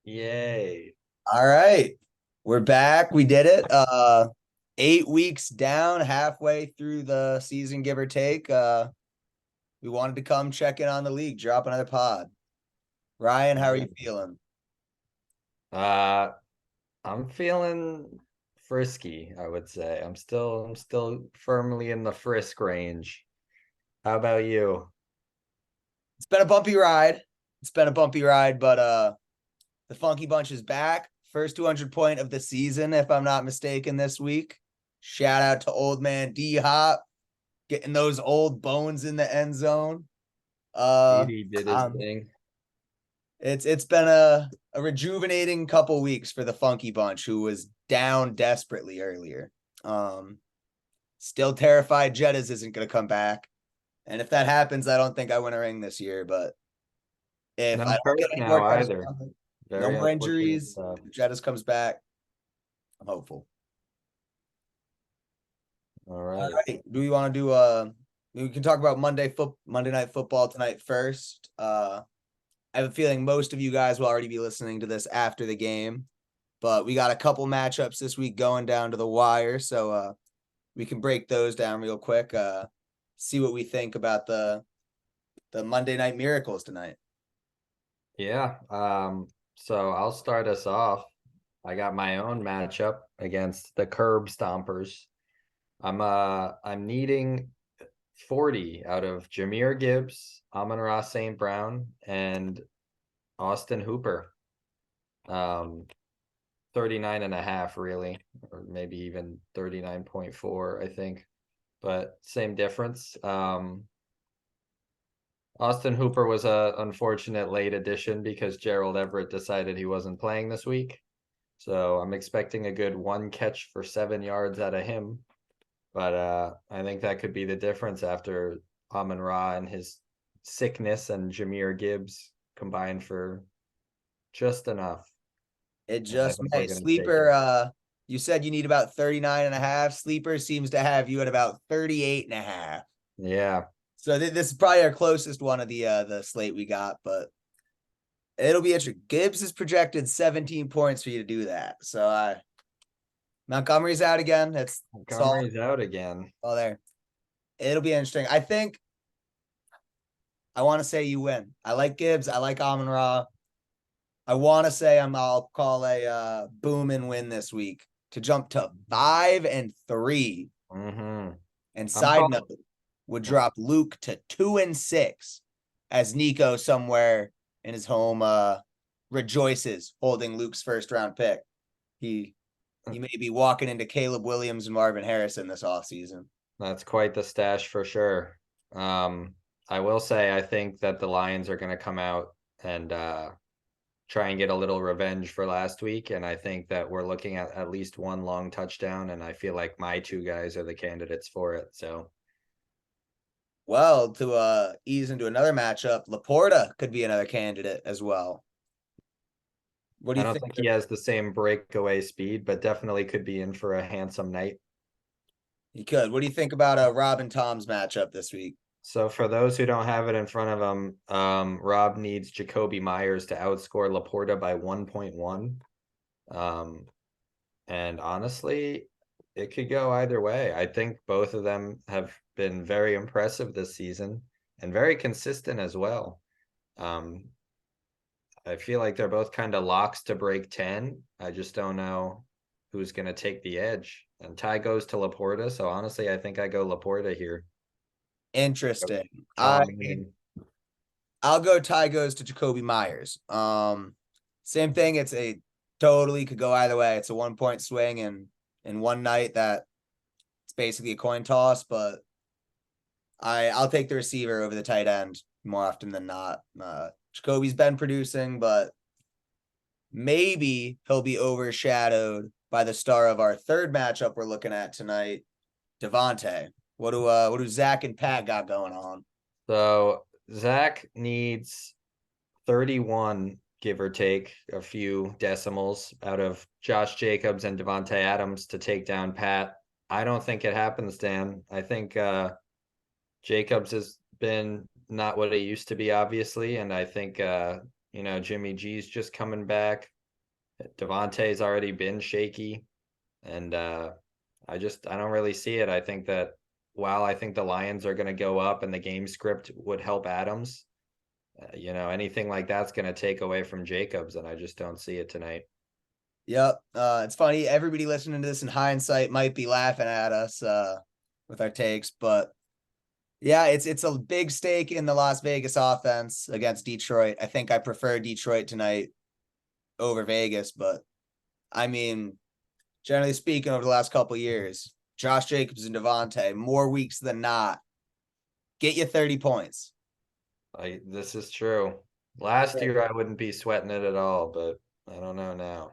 Yay. All right. We're back. We did it. 8 weeks down, halfway through the season, give or take. We wanted to come check in on the league, drop another pod. Ryan, how are you feeling? Uh, I'm feeling frisky, I would say. I'm still firmly in the frisk range. How about you? It's been a bumpy ride. It's been a bumpy ride, but the Funky Bunch is back. First 200 point of the season, if I'm not mistaken, this week. Shout out to old man D Hop getting those old bones in the end zone. Uh, Edie did his um, thing. it's been a rejuvenating couple weeks for the Funky Bunch, who was down desperately earlier. Um, Still terrified Jettas isn't going to come back, and if that happens, I don't think I win a ring this year. But if I No don't get Kirk any more now either. touchdowns, no Very more unfortunate injuries, stuff. Jettas comes back, I'm hopeful. All All right. right, do we want to do we can talk about Monday Night Football tonight first. I have a feeling most of you guys will already be listening to this after the game, but we got a couple matchups this week going down to the wire, so we can break those down real quick. See what we think about the Monday Night Miracles tonight. Yeah. So I'll start us off. I got my own matchup against the Curb Stompers. I'm needing 40 out of Jameer Gibbs, Amon-Ra St. Brown, and Austin Hooper. 39 and a half really, or maybe even 39.4, I think. But same difference. Austin Hooper was a unfortunate late addition because Gerald Everett decided he wasn't playing this week. So I'm expecting a good one catch for 7 yards out of him. But I think that could be the difference after Amon Ra and his sickness and Jameer Gibbs combined for just enough. It And I just think we're may. going to take it. Sleeper, you said you need about 39 and a half. Sleeper seems to have you at about 38 and a half. Yeah. So this is probably our closest one of the slate we got, but it'll be interesting. Gibbs is projected 17 points for you to do that. So Montgomery's out again. It's Montgomery's out again. all there. It'll be interesting. I think I want to say you win. I like Gibbs. I like Amon Ra. I want to say I'll call a boom and win this week to jump to 5-3. Mm-hmm. And I'm side note calling. would drop Luke to 2-6 as Nico somewhere in his home rejoices holding Luke's first round pick. He he may be walking into Caleb Williams and Marvin Harrison this offseason. That's quite the stash for sure. Um, I will say I think that the Lions are going to come out and try and get a little revenge for last week, and I think that we're looking at least one long touchdown, and I feel like my two guys are the candidates for it. So Well, to ease into another matchup, Laporta could be another candidate as well. What do I you don't think? think he has the same breakaway speed, but definitely could be in for a handsome night. He could. What do you think about a Rob and Tom's matchup this week? So for those who don't have it in front of them, Rob needs Jacoby Myers to outscore Laporta by 1.1. Um, and honestly, it could go either way. I think both of them have been very impressive this season and very consistent as well. Um, I feel like they're both kind of locks to break 10. I just don't know who's going to take the edge. And Ty goes to Laporta, so honestly, I think I go Laporta here. Interesting. I Tom Meaning. I'll go Ty goes to Jacoby Myers. Same thing. It's a totally could go either way. It's a 1 point swing and in one night that it's basically a coin toss, but I'll take the receiver over the tight end more often than not. Jacoby's been producing, but maybe he'll be overshadowed by the star of our third matchup we're looking at tonight, Devontae. What do Zach and Pat got going on? So Zach needs 31, give or take a few decimals out of Josh Jacobs and Devontae Adams to take down Pat. I don't think it happens, Dan. I think Jacobs has been not what it used to be, obviously, and I think Jimmy G's just coming back. Devontae's already been shaky, and I don't really see it. I think that while I think the Lions are going to go up and the game script would help Adams, anything like that's going to take away from Jacobs, and I just don't see it tonight. Yep. It's funny. Everybody listening to this in hindsight might be laughing at us with our takes, but yeah, it's a big stake in the Las Vegas offense against Detroit. I think I prefer Detroit tonight over Vegas, but I mean, generally speaking, over the last couple of years, Josh Jacobs and Devontae, more weeks than not, get you 30 points. This is true. Last year I wouldn't be sweating it at all, but I don't know now.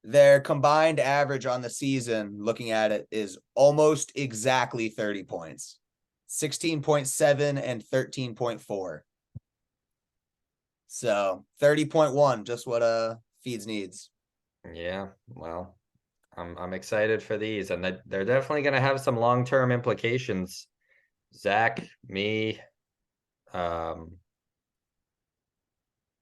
Their combined average on the season, looking at it, is almost exactly 30 points. 16.7 and 13.4. So 30.1, just what Feeds needs. Yeah, well, I'm excited for these, and they're definitely going to have some long-term implications. Zach, me, um,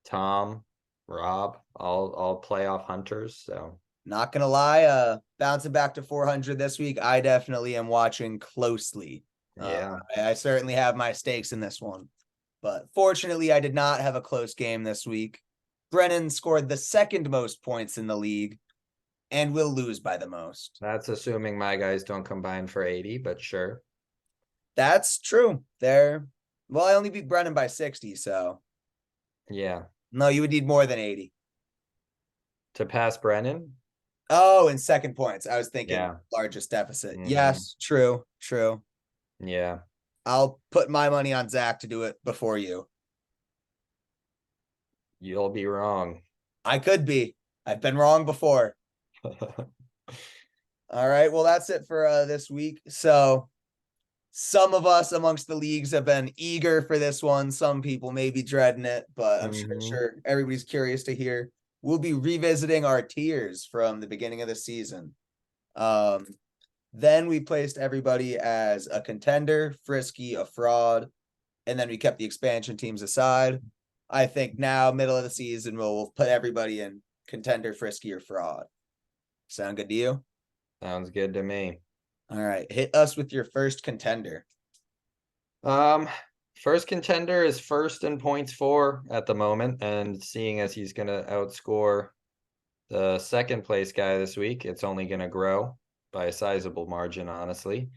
Tom, Rob, all playoff hunters. So Not gonna lie, bouncing back to 400 this week, I definitely am watching closely. yeah, I certainly have my stakes in this one, but fortunately, I did not have a close game this week. Brennan scored the second most points in the league and will lose by the most. that's assuming my guys don't combine for 80, but sure. That's true. Well, I only beat Brennan by 60, so Yeah, no, you would need more than 80. to pass Brennan. Oh, and second points. I was thinking Yeah. largest deficit. Hmm. Yes, true. Yeah, I'll put my money on Zach to do it before you. you'll be wrong. I could be. I've been wrong before. All right. Well, that's it for this week. So some of us amongst the leagues have been eager for this one. Some people may be dreading it, but I'm sure everybody's curious to hear. We'll be revisiting our tiers from the beginning of the season. Then we placed everybody as a contender, frisky, a fraud, and then we kept the expansion teams aside. I think now, middle of the season, we'll put everybody in contender, frisky, or fraud. Sound good to you? Sounds good to me. All right. Hit us with your first contender. Um, First contender is first in points for at the moment, and seeing as he's gonna outscore the second place guy this week, it's only gonna grow by a sizable margin, honestly.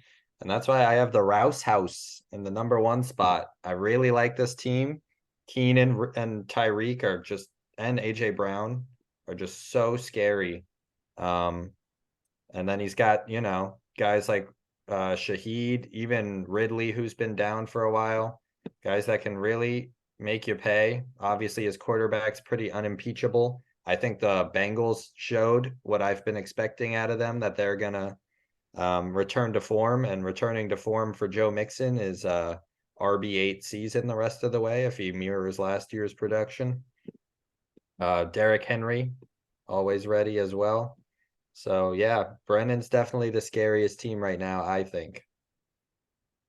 And that's why I have the Rouse House in the number one spot. I really like this team. Keenan and Tyreek are just, and AJ Brown are just so scary. Um, and then he's got, guys like Shaheed, even Ridley, who's been down for a while, guys that can really make you pay. Obviously, his quarterback's pretty unimpeachable. I think the Bengals showed what I've been expecting out of them, that they're gonna return to form, and returning to form for Joe Mixon is RB8 season the rest of the way if he mirrors last year's production. Derrick Henry, always ready as well. So yeah, Brennan's definitely the scariest team right now, I think.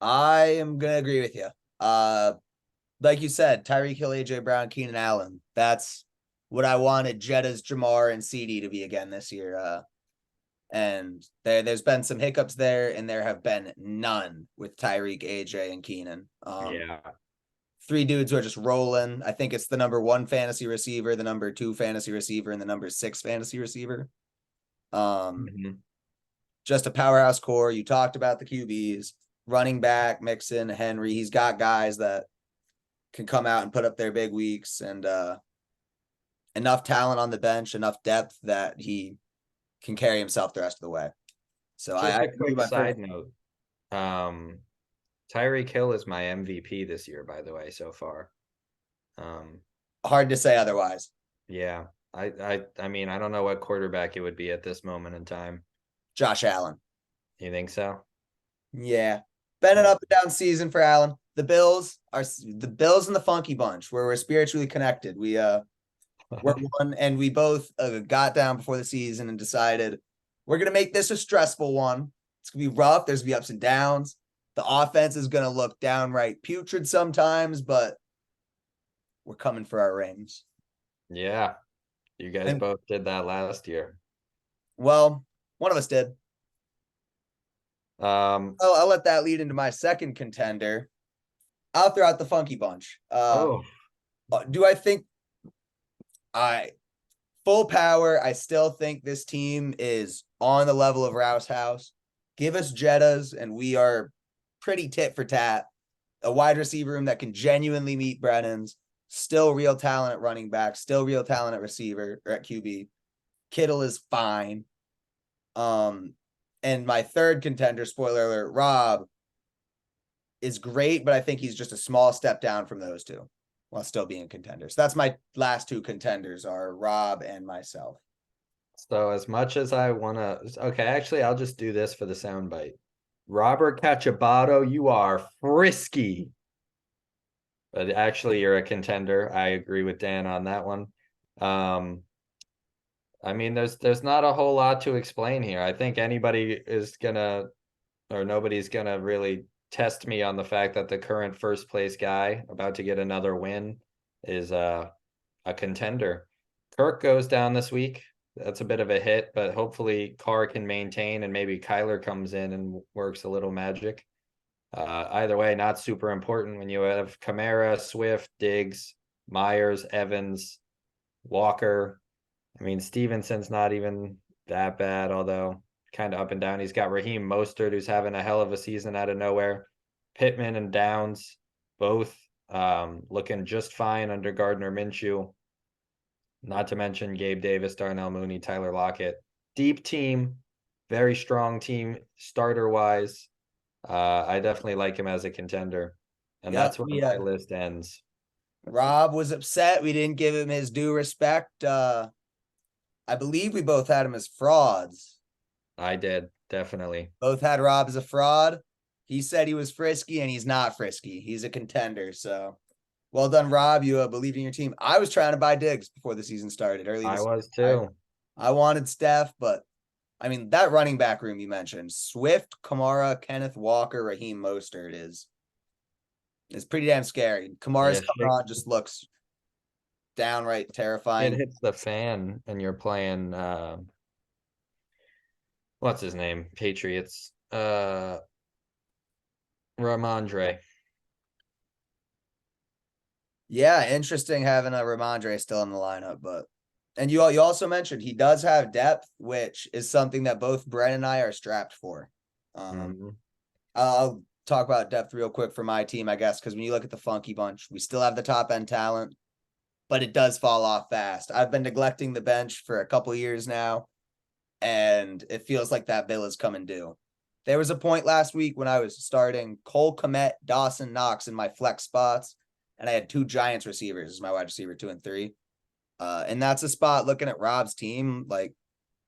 I am gonna agree with you. Like you said, Tyreek Hill, AJ Brown, Keenan Allen. That's what I wanted Jetta's Jamar and CD to be again this year. And there's been some hiccups there, and there have been none with Tyreek, AJ, and Keenan. Yeah. Three dudes who are just rolling. I think it's the number one fantasy receiver, the number two fantasy receiver, and the number six fantasy receiver. Mhm. Just a powerhouse core. You talked about the QBs, running back, Mixon, Henry. He's got guys that can come out and put up their big weeks, and enough talent on the bench, enough depth that he can carry himself the rest of the way. So Just I a agree quick my first. side note. Um, Tyreek Hill is my MVP this year, by the way, so far. Um, Hard to say otherwise. yeah. I mean, I don't know what quarterback it would be at this moment in time. Josh Allen. You think so? Yeah. Been an up and down season for Allen. The Bills and the Funky Bunch, where we're spiritually connected. We're one, and we both got down before the season and decided we're gonna make this a stressful one. It's gonna be rough. There's gonna be ups and downs. The offense is gonna look downright putrid sometimes, but we're coming for our rings. Yeah. You guys And both did that last year. well, one of us did. Um, I'll let that lead into my second contender. I'll throw out the funky bunch. oh, Do I think I full power? I still think this team is on the level of Rouse House. Give us Jettas, and we are pretty tit for tat. A wide receiver room that can genuinely meet Brennan's. Still real talent at running back. Still real talent at receiver or at QB. Kittle is fine. Um, and my third contender, spoiler alert, Rob is great, but I think he's just a small step down from those two while still being contenders. That's my last two contenders are Rob and myself. so as much as I wanna, okay, actually, I'll just do this for the soundbite. Robert Cachabato, you are frisky. But actually, you're a contender. I agree with Dan on that one. Um, I mean, there's not a whole lot to explain here. I think anybody is gonna, or nobody's gonna really test me on the fact that the current first place guy about to get another win is a contender. Kirk goes down this week. That's a bit of a hit, but hopefully Carr can maintain and maybe Kyler comes in and works a little magic. Either way, not super important when you have Kamara, Swift, Diggs, Myers, Evans, Walker. I mean, Stevenson's not even that bad, although kind of up and down. He's got Raheem Mostert, who's having a hell of a season out of nowhere. Pittman and Downs, both looking just fine under Gardner Minshew. Not to mention Gabe Davis, Darnell Mooney, Tyler Lockett. Deep team, very strong team, starter wise. I definitely like him as a contender. And Yep, that's where we my list ends. Rob was upset we didn't give him his due respect. I believe we both had him as frauds. I did, definitely. Both had Rob as a fraud. He said he was frisky and he's not frisky. He's a contender. So well done, Rob. You believed in your team. I was trying to buy Diggs before the season started early I this was year. too. I wanted Steph, but I mean, that running back room you mentioned, Swift, Kamara, Kenneth Walker, Raheem Mostert is pretty damn scary. Kamara's Yeah, coming on just looks downright it terrifying. hits the fan and you're playing what's his name? Patriots. Ramondre. Yeah, interesting having a Ramondre still in the lineup, but and you also mentioned he does have depth, which is something that both Brent and I are strapped for. Um, Mhm. I'll talk about depth real quick for my team, I guess, because when you look at the funky bunch, we still have the top end talent, but it does fall off fast. I've been neglecting the bench for a couple years now, and it feels like that bill is coming due. There was a point last week when I was starting Cole Kmet, Dawson Knox in my flex spots, and I had two Giants receivers as my wide receiver 2 and 3. And that's a spot looking at Rob's team, like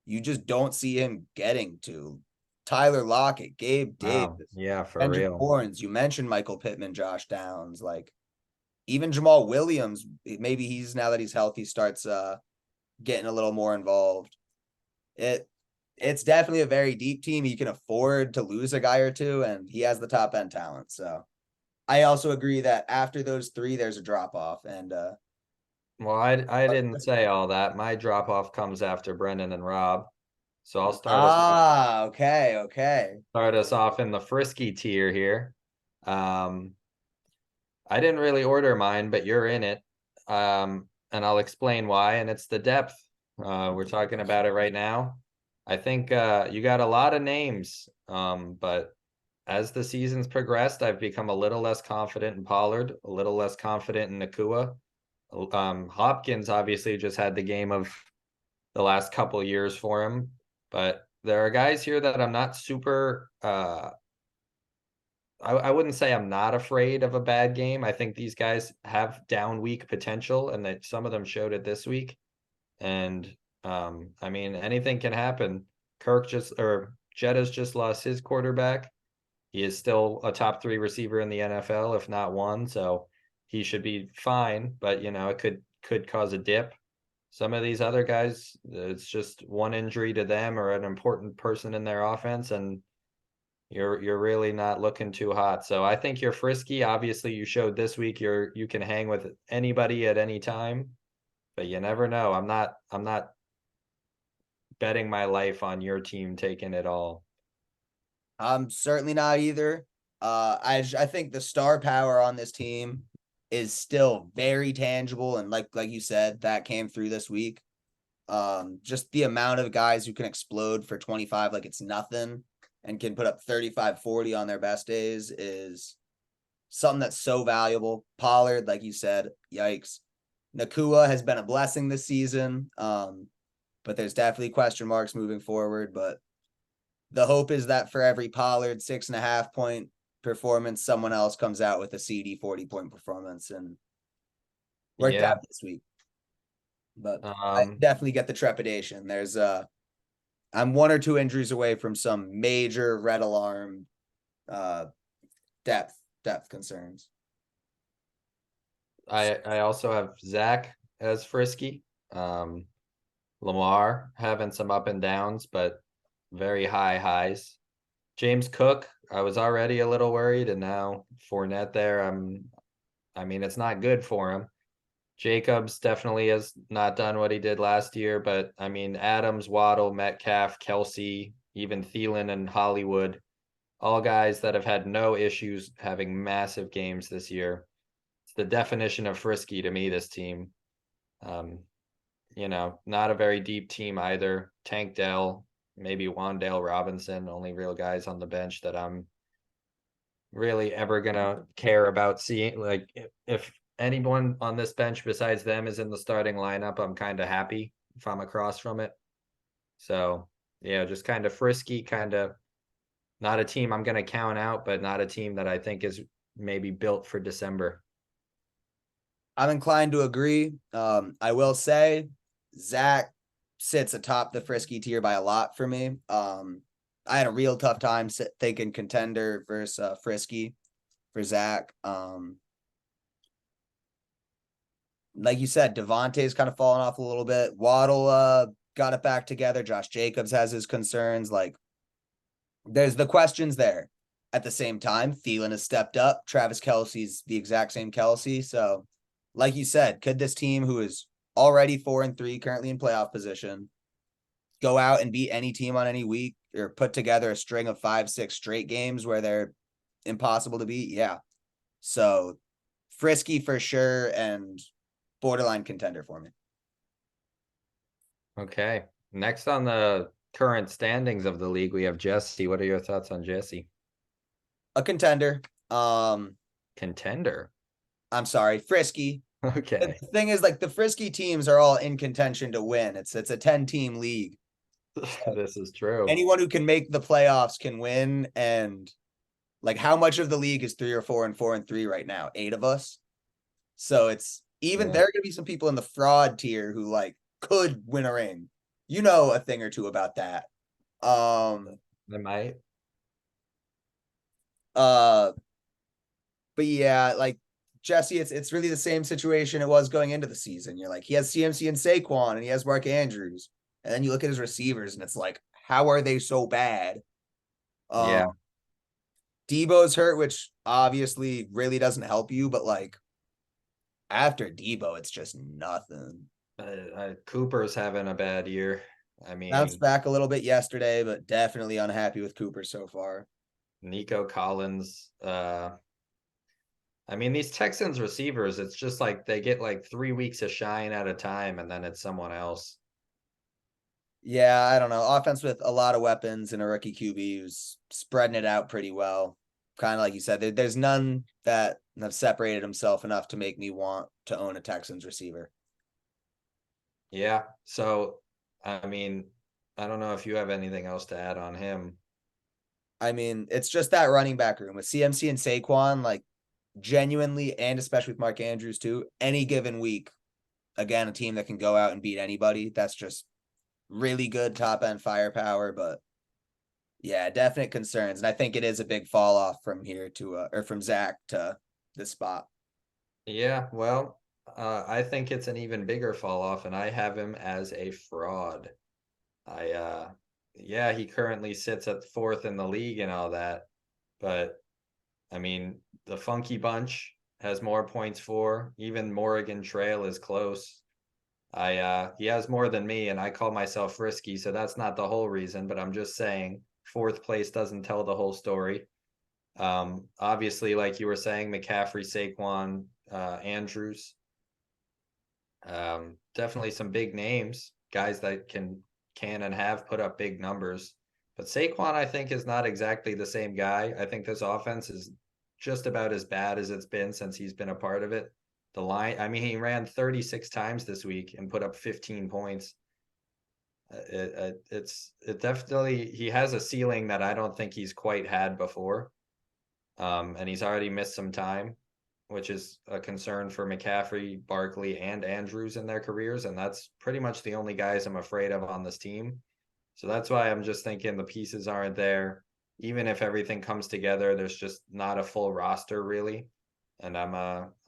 you just don't see him getting to. Tyler Lockett, Gabe Wow. Davis, Yeah, for Kendrick real. Bournes. You mentioned Michael Pittman, Josh Downs, like even Jamal Williams. Maybe he's now that he's healthy starts getting a little more involved. It it's definitely a very deep team. He can afford to lose a guy or two, and he has the top end talent. So I also agree that after those three, there's a drop off. And Well, I didn't say all that. My drop off comes after Brendan and Rob. So I'll okay. start us off in the frisky tier here. Um, I didn't really order mine, but you're in it. And I'll explain why. And it's the depth. We're talking about it right now. I think you got a lot of names. But as the season's progressed, I've become a little less confident in Pollard, a little less confident in Nakua. Hopkins obviously just had the game of the last couple of years for him, but there are guys here that I'm not super I wouldn't say I'm not afraid of a bad game. I think these guys have down week potential and that some of them showed it this week. And I mean anything can happen. Kirk just or Jetta's just lost his quarterback. He is still a top 3 receiver in the NFL, if not one. So he should be fine, but you know, it could cause a dip. Some of these other guys, it's just one injury to them or an important person in their offense, and you're really not looking too hot. So I think you're frisky. Obviously, you showed this week you can hang with anybody at any time. but you never know. I'm not betting my life on your team taking it all. I'm certainly not either. I think the star power on this team is still very tangible, and like you said, that came through this week. Just the amount of guys who can explode for 25 like it's nothing and can put up 35, 40 on their best days is something that's so valuable. Pollard, like you said, yikes. Nakua has been a blessing this season. But there's definitely question marks moving forward. But the hope is that for every Pollard 6.5 point performance, someone else comes out with a CD 40 point performance, and worked Yeah. out this week. But I Um, definitely get the trepidation. I'm one or two injuries away from some major red alarm uh depth concerns. I also have Zach as frisky. Um, Lamar having some up and downs, but very high highs. James Cook, I was already a little worried, and now Fournette there. I mean, it's not good for him. Jacobs definitely has not done what he did last year, but I mean, Adams, Waddle, Metcalf, Kelsey, even Thielen and Hollywood, all guys that have had no issues having massive games this year. It's the definition of frisky to me, this team. Um, not a very deep team either. Tank Dell, maybe Wandale Robinson, only real guys on the bench that I'm really ever gonna care about seeing. Like if anyone on this bench besides them is in the starting lineup, I'm kind of happy if I'm across from it. So yeah, just kind of frisky, kind of not a team I'm gonna count out, but not a team that I think is maybe built for December. I'm inclined to agree. I will say Zach sits atop the frisky tier by a lot for me. I had a real tough time thinking contender versus frisky for Zach. Like you said, Devontae's kind of fallen off a little bit. Waddle got it back together. Josh Jacobs has his concerns. Like there's the questions there. At the same time, Thielen has stepped up. Travis Kelsey's the exact same Kelsey. So, like you said, could this team, who is already 4-3, currently in playoff position, go out and beat any team on any week or put together a string of 5, 6 straight games where they're impossible to beat? Yeah. So, frisky for sure and borderline contender for me. Okay. Next on the current standings of the league, we have Jesse. What are your thoughts on Jesse? A contender. Um, Contender. I'm sorry, frisky. The Okay. thing is, like the frisky teams are all in contention to win. It's a 10 team league. This is true. Anyone who can make the playoffs can win. And like, how much of the league is 3 or 4 and 4 and 3 right now? 8 of us. So it's even Yeah. there are gonna be some people in the fraud tier who like could win a ring. You know a thing or two about that. Um. They might. Uh. But yeah, like Jesse, it's really the same situation it was going into the season. You're like, he has CMC and Saquon, and he has Mark Andrews, and then you look at his receivers, and it's like, how are they so bad? Yeah. Um, Debo's hurt, which obviously really doesn't help you, but like after Debo, it's just nothing. Cooper's having a bad year. I Bounced mean, back a little bit yesterday, but definitely unhappy with Cooper so far. Nico Collins. I mean, these Texans receivers, it's just like they get like 3 weeks of shine at a time, and then it's someone else. Yeah, I don't know. Offense with a lot of weapons and a rookie QB who's spreading it out pretty well. Kind of like you said, there's none that have separated himself enough to make me want to own a Texans receiver. Yeah. So, I mean, I don't know if you have anything else to add on him. I mean, it's just that running back room with CMC and Saquon, like genuinely, and especially with Mark Andrews too, any given week, again, a team that can go out and beat anybody. That's just really good top end firepower, but yeah, definite concerns. And I think it is a big fall off from here to or from Zach to this spot. Yeah. Well, I think it's an even bigger fall off, and I have him as a fraud. I, yeah, he currently sits at fourth in the league and all that, but I mean, the Funky Bunch has more points for. Even Morrigan Trail is close. He has more than me, and I call myself frisky, so that's not the whole reason, but I'm just saying fourth place doesn't tell the whole story. Obviously, like you were saying, McCaffrey, Saquon, Andrews, definitely some big names, guys that can and have put up big numbers. But Saquon, I think, is not exactly the same guy. I think this offense is just about as bad as it's been since he's been a part of it. The line, I mean, he ran 36 times this week and put up 15 points. It definitely, he has a ceiling that I don't think he's quite had before. And he's already missed some time, which is a concern for McCaffrey, Barkley, and Andrews in their careers. And that's pretty much the only guys I'm afraid of on this team. So that's why I'm just thinking the pieces aren't there. Even if everything comes together, there's just not a full roster really. And I'm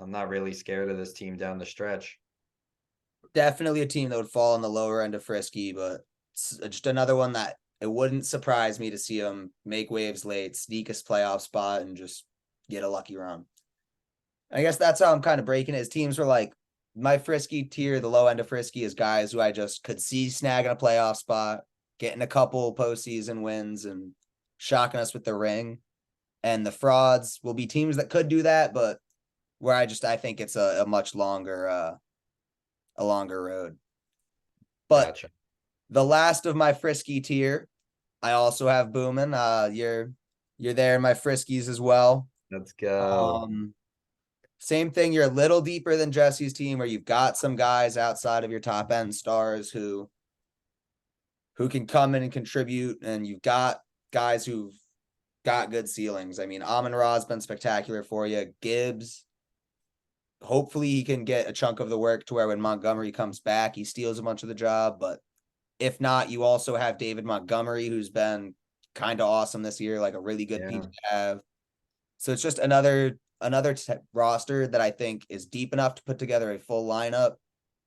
not really scared of this team down the stretch. Definitely a team that would fall on the lower end of frisky, but it's just another one that it wouldn't surprise me to see them make waves late, sneak a playoff spot, and just get a lucky run. I guess that's how I'm kind of breaking it. His teams were like my frisky tier, the low end of frisky is guys who I just could see snagging a playoff spot, getting a couple postseason wins, and shocking us with the ring. And the frauds will be teams that could do that, but where I think it's a much longer a longer road. But Gotcha. the last of my frisky tier, I also have Boomin. You're there in my friskies as well. Let's go. Um, Same thing. You're a little deeper than Jesse's team, where you've got some guys outside of your top end stars who can come in and contribute, and you've got guys who've got good ceilings. I mean, Amon Ra's been spectacular for you. Gibbs, hopefully he can get a chunk of the work to where when Montgomery comes back, he steals a bunch of the job. But if not, you also have David Montgomery, who's been kind of awesome this year, like a really good piece Yeah. to have. So it's just another roster that I think is deep enough to put together a full lineup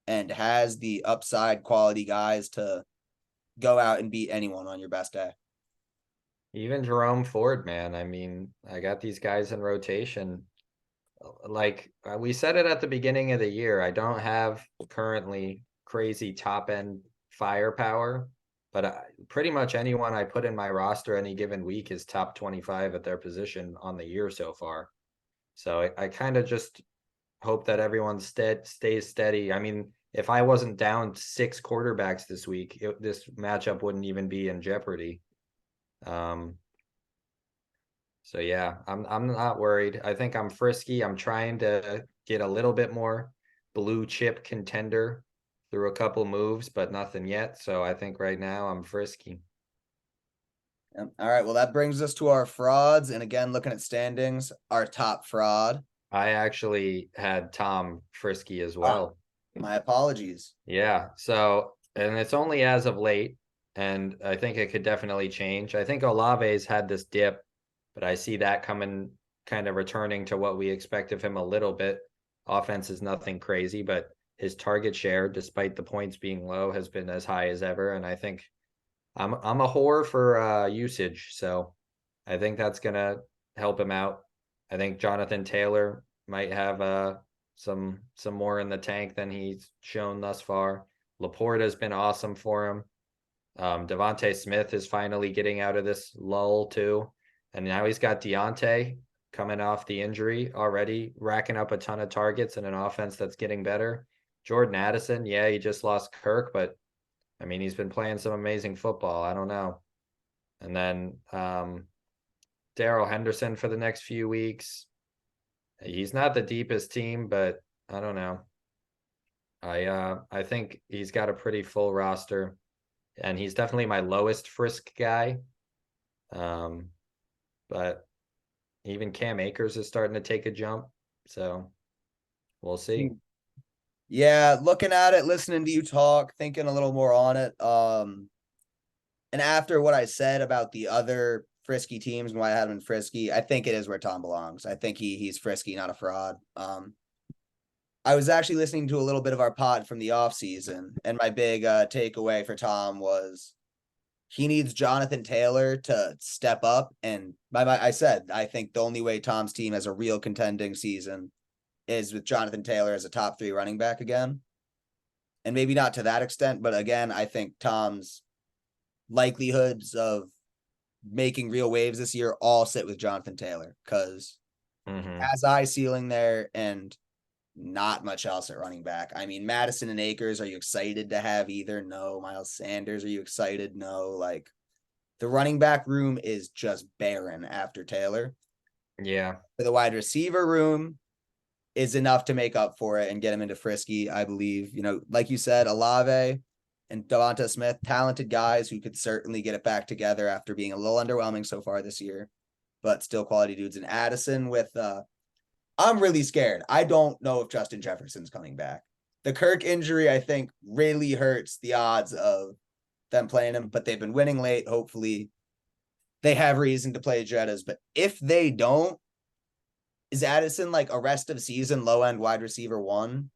and has the upside quality guys to go out and beat anyone on your best day. Even Jerome Ford, man. I mean, I got these guys in rotation. Like we said it at the beginning of the year, I don't have currently crazy top end firepower, but pretty much anyone I put in my roster any given week is top 25 at their position on the year so far. So I kind of just hope that everyone stays steady. I mean, if I wasn't down 6 quarterbacks this week, this matchup wouldn't even be in jeopardy. Um, so yeah, I'm not worried. I think I'm frisky. I'm trying to get a little bit more blue chip contender through a couple moves, but nothing yet. So I think right now I'm frisky. Yep. All right. Well, that brings us to our frauds. And again, looking at standings, our top fraud. I actually had Tom frisky as Ah, well. my apologies. Yeah. So, and it's only as of late, and I think it could definitely change. I think Olave's had this dip, but I see that coming, kind of returning to what we expect of him a little bit. Offense is nothing crazy, but his target share, despite the points being low, has been as high as ever. And I think I'm a whore for usage, so I think that's gonna help him out. I think Jonathan Taylor might have some more in the tank than he's shown thus far. Laporta has been awesome for him. Devontae Smith is finally getting out of this lull too, and now he's got Deontay coming off the injury already, racking up a ton of targets in an offense that's getting better. Jordan Addison, yeah, he just lost Kirk, but I mean, he's been playing some amazing football. I don't know. And then Daryl Henderson for the next few weeks. He's not the deepest team, but I don't know. I think he's got a pretty full roster, and he's definitely my lowest frisk guy. Um, but even Cam Akers is starting to take a jump, so we'll see. Yeah, looking at it, listening to you talk, thinking a little more on it. And after what I said about the other frisky teams and why I had him in frisky, I think it is where Tom belongs. I think he's frisky, not a fraud. I was actually listening to a little bit of our pod from the off season, and my big takeaway for Tom was he needs Jonathan Taylor to step up. And I said I think the only way Tom's team has a real contending season is with Jonathan Taylor as a top 3 running back again. and maybe not to that extent, but again, I think Tom's likelihoods of making real waves this year all sit with Jonathan Taylor because Hmm. has eye ceiling there and not much else at running back. I mean, Madison and Akers, are you excited to have either? No. Miles Sanders, are you excited? No. Like the running back room is just barren after Taylor. Yeah. For the wide receiver room is enough to make up for it and get him into Frisky, I believe. You know, like you said, Olave and Devonta Smith, talented guys who could certainly get it back together after being a little underwhelming so far this year, but still quality dudes. And Addison with I'm really scared. I don't know if Justin Jefferson's coming back. The Kirk injury, I think, really hurts the odds of them playing him, but they've been winning late. Hopefully, they have reason to play Jettas. But if they don't, is Addison like a rest of season low end wide receiver one?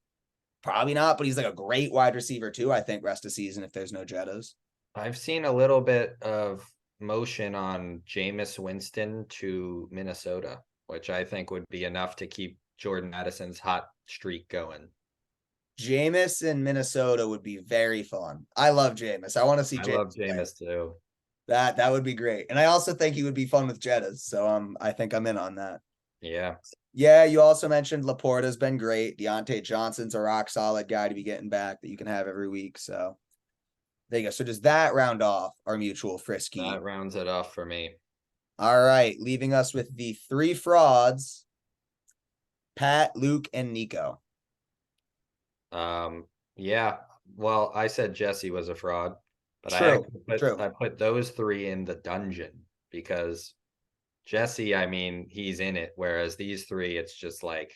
Probably not, but he's like a great wide receiver too. I think rest of season if there's no Jettas. I've seen a little bit of motion on Jameis Winston to Minnesota, which I think would be enough to keep Jordan Addison's hot streak going. Jameis in Minnesota would be very fun. I love Jameis. I want to see I Jameis love play. Jameis too. That would be great. And I also think he would be fun with Jettas. So I think I'm in on that. Yeah. Yeah, you also mentioned Laporta's been great. Deontay Johnson's a rock solid guy to be getting back that you can have every week. So there you go. So does that round off our mutual frisky? That rounds it off for me. All right, leaving us with the three frauds, Pat, Luke, and Nico. Yeah. Well, I said Jesse was a fraud, but I True, actually put true. I put those three in the dungeon because Jesse, I mean, he's in it, whereas these three, it's just like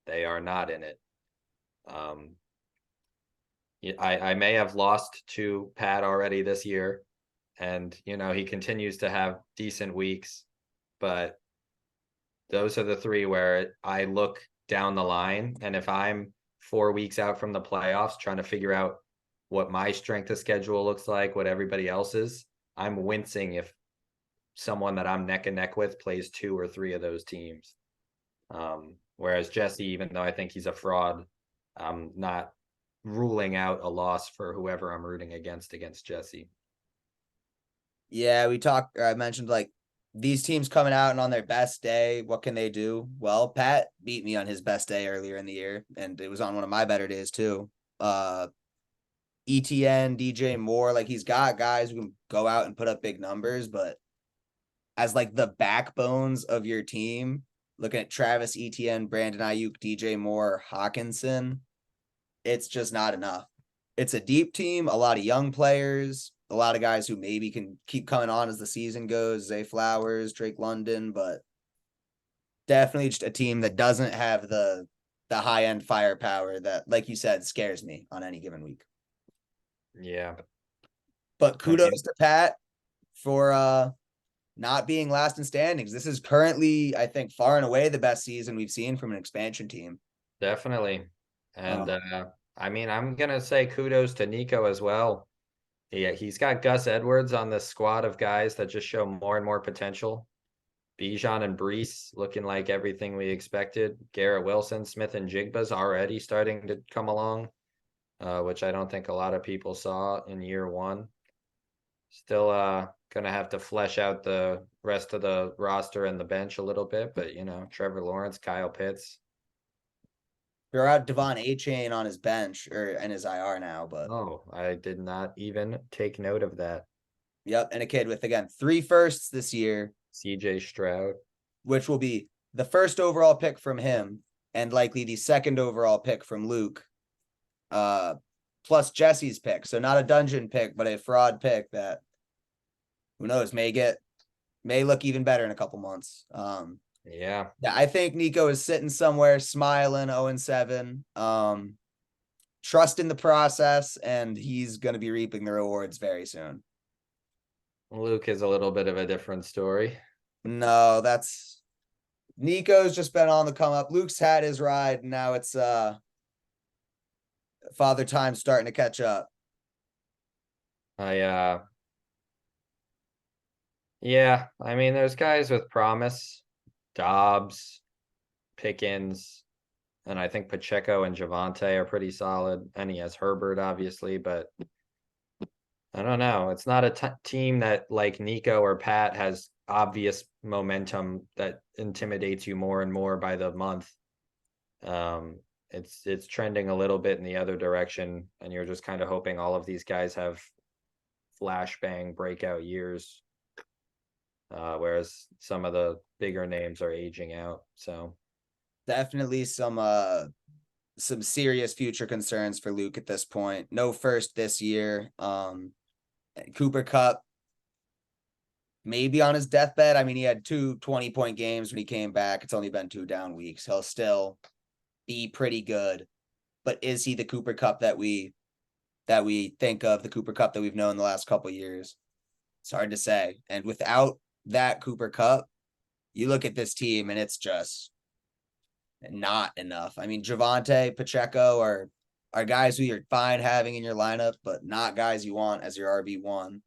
they are not in it. Um, I may have lost to Pat already this year, and he continues to have decent weeks, but those are the three where I look down the line, and if I'm 4 weeks out from the playoffs trying to figure out what my strength of schedule looks like, what everybody else's, I'm wincing if someone that I'm neck and neck with plays two or three of those teams. Whereas Jesse, even though I think he's a fraud, I'm not ruling out a loss for whoever I'm rooting against Jesse. Yeah, I mentioned like these teams coming out and on their best day, what can they do? Well, Pat beat me on his best day earlier in the year, and it was on one of my better days too. ETN, DJ Moore, like he's got guys who can go out and put up big numbers, but as like the backbones of your team, looking at Travis Etienne, Brandon Ayuk, DJ Moore, Hawkinson, it's just not enough. It's a deep team, a lot of young players, a lot of guys who maybe can keep coming on as the season goes, Zay Flowers, Drake London, but definitely just a team that doesn't have the high end firepower that, like you said, scares me on any given week. Yeah. But I kudos mean, to Pat for not being last in standings. This is currently, I think, far and away the best season we've seen from an expansion team. definitely. And Uh, I mean, I'm gonna say kudos to Nico as well. Yeah, he's got Gus Edwards on this squad of guys that just show more and more potential. Bijan and Brees looking like everything we expected. Garrett Wilson, Smith and Jigba's already starting to come along, which I don't think a lot of people saw in year one. Still gonna have to flesh out the rest of the roster and the bench a little bit, but Trevor Lawrence, Kyle Pitts. they're out Devon A Chain on his bench or in his IR now, but Oh, I did not even take note of that. yep. And a kid with again 3 firsts this year, CJ Stroud. which will be the first overall pick from him and likely the second overall pick from Luke. Uh plus Jesse's pick. So not a dungeon pick, but a fraud pick that who knows may look even better in a couple months. Yeah, Yeah, I think Nico is sitting somewhere smiling 0-7. Trust in the process, and he's going to be reaping the rewards very soon. Luke is a little bit of a different story. No, that's Nico's just been on the come up. Luke's had his ride, and now it's Father Time starting to catch up. I Yeah, I mean there's guys with promise. Dobbs, Pickens. And I think Pacheco and Javante are pretty solid. And he has Herbert, obviously, but I don't know. It's not a team that, like Nico or Pat, has obvious momentum that intimidates you more and more by the month. Um, it's trending a little bit in the other direction, and you're just kind of hoping all of these guys have flashbang breakout years, whereas some of the bigger names are aging out. So Definitely some serious future concerns for Luke at this point. No first this year. Cooper Cup maybe on his deathbed. I mean, he had 2 20-point games when he came back. It's only been 2 down weeks. He'll still be pretty good. But is he the Cooper Cup that we think of, the Cooper Cup that we've known the last couple years? It's hard to say. And without that Cooper Cup, you look at this team and it's just not enough. I mean, Javante, Pacheco are guys who you're fine having in your lineup, but not guys you want as your RB1.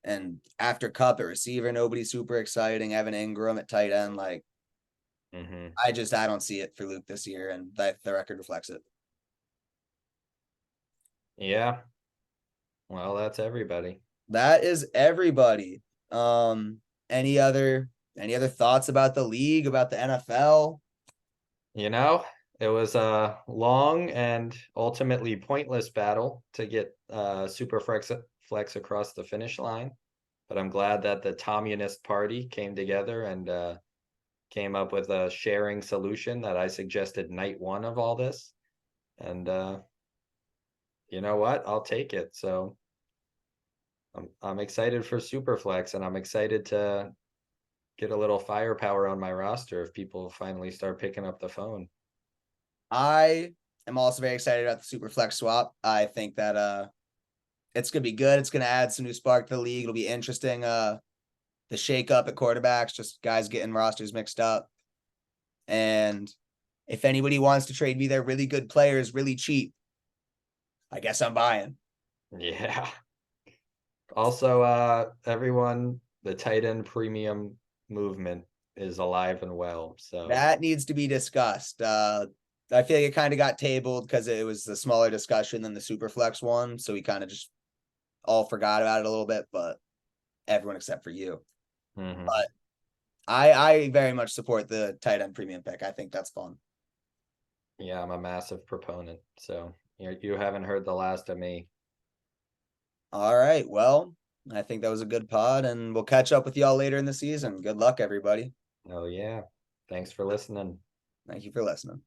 And after Cup at receiver, nobody's super exciting. Evan Ingram at tight end, like mhm. I don't see it for Luke this year, and the record reflects it. Yeah. Well, that's everybody. That is everybody. Um, any other thoughts about the league, about the NFL? You know, it was a long and ultimately pointless battle to get Super Flex across the finish line, but I'm glad that the Communist Party came together and came up with a sharing solution that I suggested night one of all this. And you know what? I'll take it. So I'm excited for Superflex, and I'm excited to get a little firepower on my roster if people finally start picking up the phone. I am also very excited about the super flex swap. I think that it's gonna be good. It's gonna add some new spark to the league. It'll be interesting. The shake up at quarterbacks, just guys getting rosters mixed up. And if anybody wants to trade me their really good players really cheap, I guess I'm buying. Yeah. Also, everyone, the tight end premium movement is alive and well. So, That needs to be discussed. I feel like it kind of got tabled because it was a smaller discussion than the super flex one. So we kind of just all forgot about it a little bit, but everyone except for you. mhm. But I very much support the tight end premium pick. I think that's fun. Yeah, I'm a massive proponent. So you haven't heard the last of me. All right. Well, I think that was a good pod, and we'll catch up with y'all later in the season. Good luck, everybody. Oh yeah. Thanks for listening. Thank you for listening.